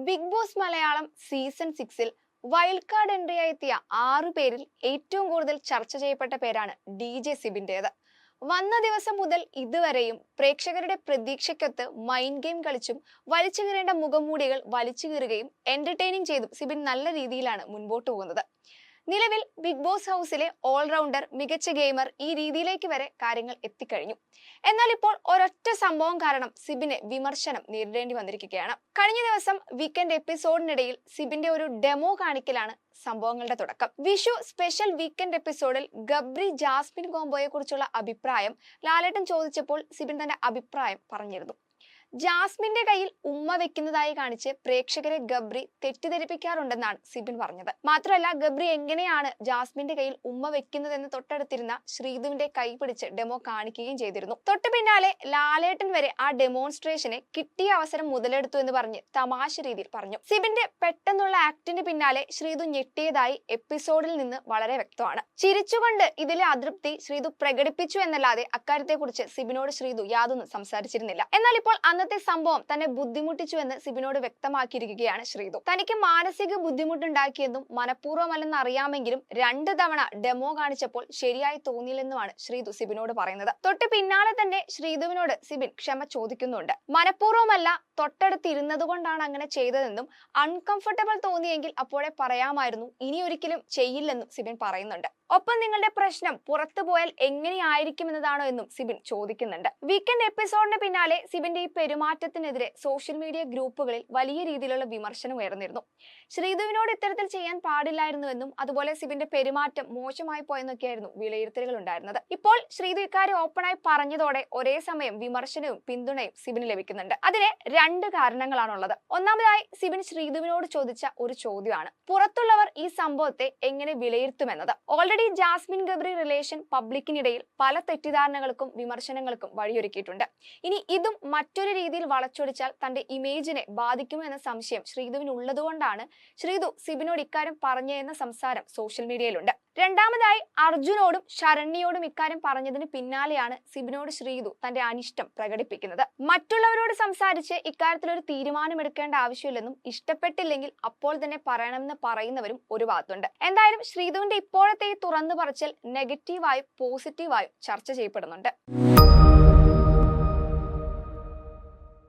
Big boss Malayalam season 6-ൽ wild card എൻട്രിയായി എത്തിയ 6 പേരിൽ ഏറ്റവും കൂടുതൽ ചർച്ച ചെയ്യപ്പെട്ട പേരാണ് DJ സിബിന്റേത്. വന്ന ദിവസം മുതൽ ഇതുവരെയും പ്രേക്ഷകരുടെ പ്രതീക്ഷയ്ക്കൊത്ത് മൈൻഡ് ഗെയിം കളിച്ചും വലിച്ചു കീറേണ്ട മുഖംമൂടികൾ വലിച്ചു കീറുകയും എന്റർടൈനിങ് ചെയ്തും സിബിൻ നല്ല രീതിയിലാണ് മുൻപോട്ട് പോകുന്നത്. നിലവിൽ ബിഗ് ബോസ് ഹൗസിലെ ഓൾറൗണ്ടർ, മികച്ച ഗെയിമർ, ഈ രീതിയിലേക്ക് വരെ കാര്യങ്ങൾ എത്തിക്കഴിഞ്ഞു. എന്നാൽ ഇപ്പോൾ ഒരൊറ്റ സംഭവം കാരണം സിബിന് വിമർശനം നേരിടേണ്ടി വന്നിരിക്കുകയാണ്. കഴിഞ്ഞ ദിവസം വീക്കെൻഡ് എപ്പിസോഡിനിടയിൽ സിബിന്റെ ഒരു ഡെമോ കാണിക്കലാണ് സംഭവങ്ങളുടെ തുടക്കം. വിഷു സ്പെഷ്യൽ വീക്കെൻഡ് എപ്പിസോഡിൽ ഗബ്രി ജാസ്മിൻ കോംബോയെ കുറിച്ചുള്ള അഭിപ്രായം ലാലേട്ടൻ ചോദിച്ചപ്പോൾ സിബിൻ തന്റെ അഭിപ്രായം പറഞ്ഞിരുന്നു. ജാസ്മിന്റെ കയ്യിൽ ഉമ്മ വെക്കുന്നതായി കാണിച്ച് പ്രേക്ഷകരെ ഗബ്രി തെറ്റിദ്ധരിപ്പിക്കാറുണ്ടെന്നാണ് സിബിൻ പറഞ്ഞത്. മാത്രമല്ല, ഗബ്രി എങ്ങനെയാണ് ജാസ്മിന്റെ കയ്യിൽ ഉമ്മ വെക്കുന്നതെന്ന് തൊട്ടടുത്തിരുന്ന ശ്രീധുവിന്റെ കൈ പിടിച്ച് ഡെമോ കാണിക്കുകയും ചെയ്തിരുന്നു. തൊട്ടു പിന്നാലെ ലാലേട്ടൻ വരെ ആ ഡെമോൺസ്ട്രേഷനെ കിട്ടിയ അവസരം മുതലെടുത്തു എന്ന് പറഞ്ഞ് തമാശ രീതിയിൽ പറഞ്ഞു. സിബിന്റെ പെട്ടെന്നുള്ള ആക്ടിന് പിന്നാലെ ശ്രീധു ഞെട്ടിയതായി എപ്പിസോഡിൽ നിന്ന് വളരെ വ്യക്തമാണ്. ചിരിച്ചുകൊണ്ട് ഇതിലെ അതൃപ്തി ശ്രീധു പ്രകടിപ്പിച്ചു എന്നല്ലാതെ അക്കാര്യത്തെക്കുറിച്ച് സിബിനോട് ശ്രീധു യാതൊന്നും സംസാരിച്ചിരുന്നില്ല. എന്നാൽ ഇപ്പോൾ അന്നത്തെ സംഭവം തന്നെ ബുദ്ധിമുട്ടിച്ചു എന്ന് സിബിനോട് വ്യക്തമാക്കിയിരിക്കുകയാണ് ശ്രീധു. തനിക്ക് മാനസിക ബുദ്ധിമുട്ടുണ്ടാക്കിയെന്നും മനഃപൂർവ്വമല്ലെന്ന് അറിയാമെങ്കിലും 2 തവണ ഡെമോ കാണിച്ചപ്പോൾ ശരിയായി തോന്നിയില്ലെന്നുമാണ് ശ്രീധു സിബിനോട് പറയുന്നത്. തൊട്ട് പിന്നാലെ തന്നെ ശ്രീധുവിനോട് സിബിൻ ക്ഷമ ചോദിക്കുന്നുണ്ട്. മനഃപൂർവ്വമല്ല, തൊട്ടടുത്തിരുന്നത് കൊണ്ടാണ് അങ്ങനെ ചെയ്തതെന്നും അൺകംഫർട്ടബിൾ തോന്നിയെങ്കിൽ അപ്പോഴേ പറയാമായിരുന്നു, ഇനി ഒരിക്കലും ചെയ്യില്ലെന്നും സിബിൻ പറയുന്നുണ്ട്. ഒപ്പം നിങ്ങളുടെ പ്രശ്നം പുറത്തു പോയാൽ എങ്ങനെയായിരിക്കും എന്നതാണോ എന്നും സിബിൻ ചോദിക്കുന്നുണ്ട്. വീക്കെൻഡ് എപ്പിസോഡിന് പിന്നാലെ സിബിന്റെ ഈ പെരുമാറ്റത്തിനെതിരെ സോഷ്യൽ മീഡിയ ഗ്രൂപ്പുകളിൽ വലിയ രീതിയിലുള്ള വിമർശനം ഉയർന്നിരുന്നു. ശ്രീധുവിനോട് ഇത്തരത്തിൽ ചെയ്യാൻ പാടില്ലായിരുന്നുവെന്നും അതുപോലെ സിബിന്റെ പെരുമാറ്റം മോശമായി പോയെന്നൊക്കെയായിരുന്നു വിലയിരുത്തലുകൾ ഉണ്ടായിരുന്നത്. ഇപ്പോൾ ശ്രീധു ഇക്കാര്യം ഓപ്പണായി പറഞ്ഞതോടെ ഒരേ സമയം വിമർശനവും പിന്തുണയും സിബിന് ലഭിക്കുന്നുണ്ട്. അതിന് 2 കാരണങ്ങളാണുള്ളത്. ഒന്നാമതായി, സിബിൻ ശ്രീധുവിനോട് ചോദിച്ച ഒരു ചോദ്യമാണ് പുറത്തുള്ളവർ ഈ സംഭവത്തെ എങ്ങനെ വിലയിരുത്തുമെന്നത്. ഓൾറെഡി ജാസ്മിൻ ഗബ്രി റിലേഷൻ പബ്ലിക്കിനിടയിൽ പല തെറ്റിദ്ധാരണകൾക്കും വിമർശനങ്ങൾക്കും വഴിയൊരുക്കിയിട്ടുണ്ട്. ഇനി ഇതും മറ്റൊരു രീതിയിൽ വളച്ചൊടിച്ചാൽ തന്റെ ഇമേജിനെ ബാധിക്കുമോ എന്ന സംശയം ശ്രീധുവിന് ഉള്ളതുകൊണ്ടാണ് ശ്രീധു സിബിനോട് ഇക്കാര്യം പറഞ്ഞെന്ന സംസാരം സോഷ്യൽ മീഡിയയിലുണ്ട്. രണ്ടാമതായി, അർജുനോടും ശരണ്യയോടും ഇക്കാര്യം പറഞ്ഞതിന് പിന്നാലെയാണ് സിബിനോട് ശ്രീധു തന്റെ അനിഷ്ടം പ്രകടിപ്പിക്കുന്നത്. മറ്റുള്ളവരോട് സംസാരിച്ച് ഇക്കാര്യത്തിൽ ഒരു തീരുമാനമെടുക്കേണ്ട ആവശ്യമില്ലെന്നും ഇഷ്ടപ്പെട്ടില്ലെങ്കിൽ അപ്പോൾ തന്നെ പറയണമെന്ന് പറയുന്നവരും ഒരു ഭാഗത്തുണ്ട്. എന്തായാലും ശ്രീധുവിന്റെ ഇപ്പോഴത്തെ തുറന്നു പറച്ചിൽ നെഗറ്റീവായും പോസിറ്റീവായും ചർച്ച ചെയ്യപ്പെടുന്നുണ്ട്.